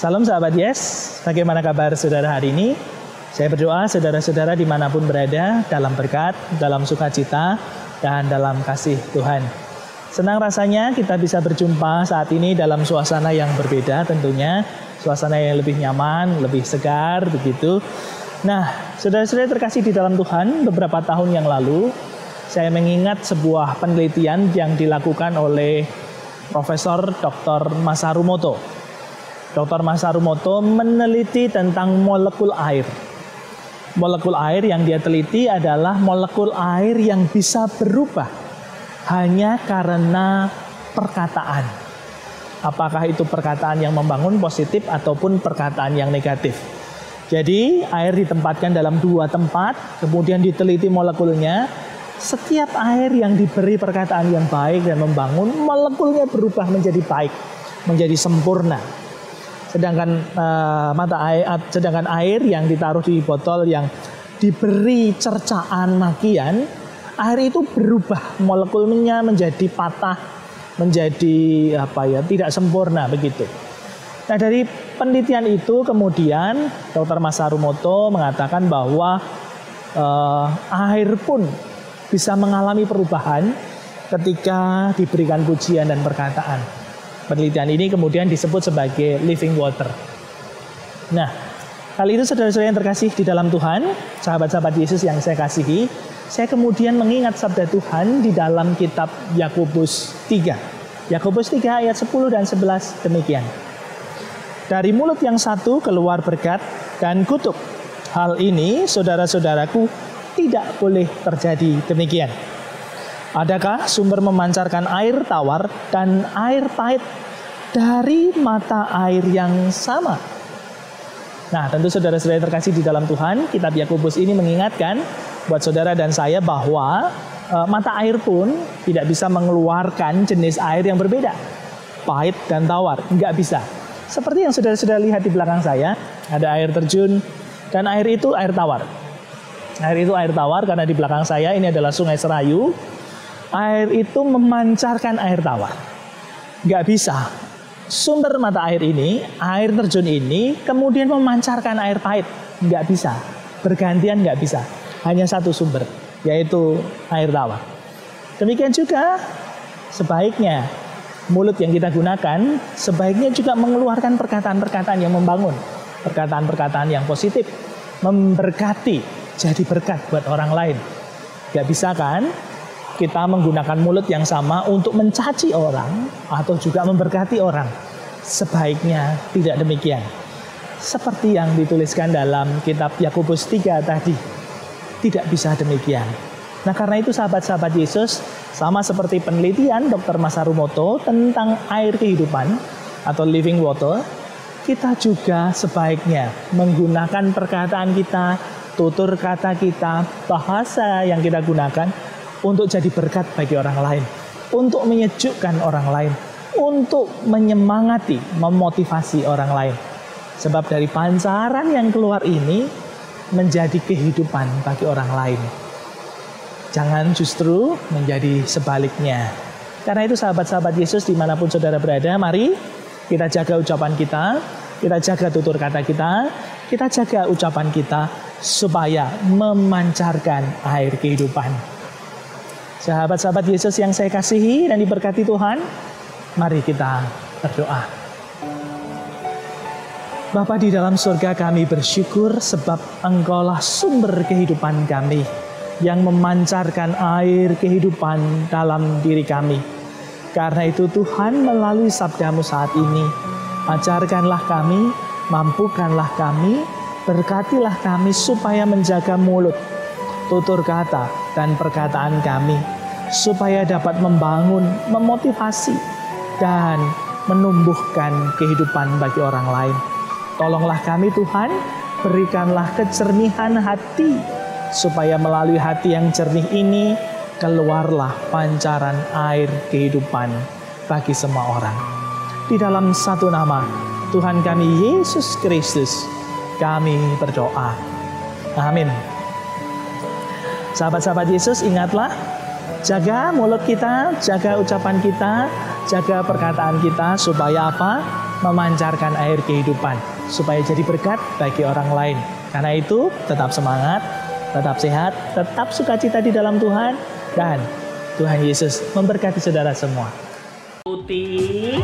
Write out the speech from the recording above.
Salam sahabat Yes, bagaimana kabar saudara hari ini? Saya berdoa saudara-saudara dimanapun berada dalam berkat, dalam sukacita, dan dalam kasih Tuhan. Senang rasanya kita bisa berjumpa saat ini dalam suasana yang berbeda tentunya. Suasana yang lebih nyaman, lebih segar begitu. Nah, saudara-saudara terkasih di dalam Tuhan, beberapa tahun yang lalu saya mengingat sebuah penelitian yang dilakukan oleh Profesor Dr. Masaru Moto. Dr. Masaru Moto meneliti tentang molekul air. Molekul air yang dia teliti adalah molekul air yang bisa berubah hanya karena perkataan. Apakah itu perkataan yang membangun positif ataupun perkataan yang negatif. Jadi air ditempatkan dalam dua tempat, kemudian diteliti molekulnya. Setiap air yang diberi perkataan yang baik dan membangun, molekulnya berubah menjadi baik, menjadi sempurna. Sedangkan air yang ditaruh di botol yang diberi cercaan makian, air itu berubah, molekulnya menjadi patah, menjadi tidak sempurna begitu. Nah, dari penelitian itu kemudian Dr. Masaru Moto mengatakan bahwa air pun bisa mengalami perubahan ketika diberikan pujian dan perkataan. Penelitian ini kemudian disebut sebagai living water. Nah, kali itu saudara-saudara yang terkasih di dalam Tuhan, sahabat-sahabat Yesus yang saya kasihi, saya kemudian mengingat sabda Tuhan di dalam kitab Yakobus 3. Yakobus 3 ayat 10 dan 11 demikian. Dari mulut yang satu keluar berkat dan kutuk. Hal ini saudara-saudaraku tidak boleh terjadi demikian. Adakah sumber memancarkan air tawar dan air pahit dari mata air yang sama? Nah, tentu saudara-saudara yang terkasih di dalam Tuhan, kitab Yakobus ini mengingatkan buat saudara dan saya bahwa mata air pun tidak bisa mengeluarkan jenis air yang berbeda. Pahit dan tawar, nggak bisa. Seperti yang saudara-saudara lihat di belakang saya, ada air terjun dan air itu air tawar. Air itu air tawar karena di belakang saya ini adalah Sungai Serayu. Air itu memancarkan air tawar. Nggak bisa. Sumber mata air ini, air terjun ini, kemudian memancarkan air pahit. Nggak bisa. Bergantian nggak bisa. Hanya satu sumber, yaitu air tawar. Demikian juga sebaiknya mulut yang kita gunakan, sebaiknya juga mengeluarkan perkataan-perkataan yang membangun. Perkataan-perkataan yang positif. Memberkati, jadi berkat buat orang lain. Nggak bisa kan? Kita menggunakan mulut yang sama untuk mencaci orang atau juga memberkati orang. Sebaiknya tidak demikian. Seperti yang dituliskan dalam kitab Yakobus 3 tadi. Tidak bisa demikian. Nah, karena itu sahabat-sahabat Yesus, sama seperti penelitian Dr. Masaru Moto tentang air kehidupan atau living water, kita juga sebaiknya menggunakan perkataan kita, tutur kata kita, bahasa yang kita gunakan untuk jadi berkat bagi orang lain, untuk menyejukkan orang lain, untuk menyemangati, memotivasi orang lain. Sebab dari pancaran yang keluar ini menjadi kehidupan bagi orang lain. Jangan justru menjadi sebaliknya. Karena itu sahabat-sahabat Yesus dimanapun saudara berada, mari kita jaga ucapan kita jaga tutur kata kita jaga ucapan kita supaya memancarkan air kehidupan. Sahabat-sahabat Yesus yang saya kasihi dan diberkati Tuhan, mari kita berdoa. Bapa di dalam surga, kami bersyukur sebab Engkaulah sumber kehidupan kami yang memancarkan air kehidupan dalam diri kami. Karena itu Tuhan, melalui sabda-Mu saat ini, ajarkanlah kami, mampukanlah kami, berkatilah kami supaya menjaga mulut, tutur kata, dan perkataan kami, supaya dapat membangun, memotivasi, dan menumbuhkan kehidupan bagi orang lain. Tolonglah kami Tuhan, berikanlah kejernihan hati, supaya melalui hati yang jernih ini, keluarlah pancaran air kehidupan bagi semua orang. Di dalam satu nama, Tuhan kami Yesus Kristus, kami berdoa. Amin. Sahabat-sahabat Yesus, ingatlah, jaga mulut kita, jaga ucapan kita, jaga perkataan kita, supaya apa? memancarkan air kehidupan supaya jadi berkat bagi orang lain. Karena itu tetap semangat, tetap sehat, tetap sukacita di dalam Tuhan, dan Tuhan Yesus memberkati saudara semua. Putih.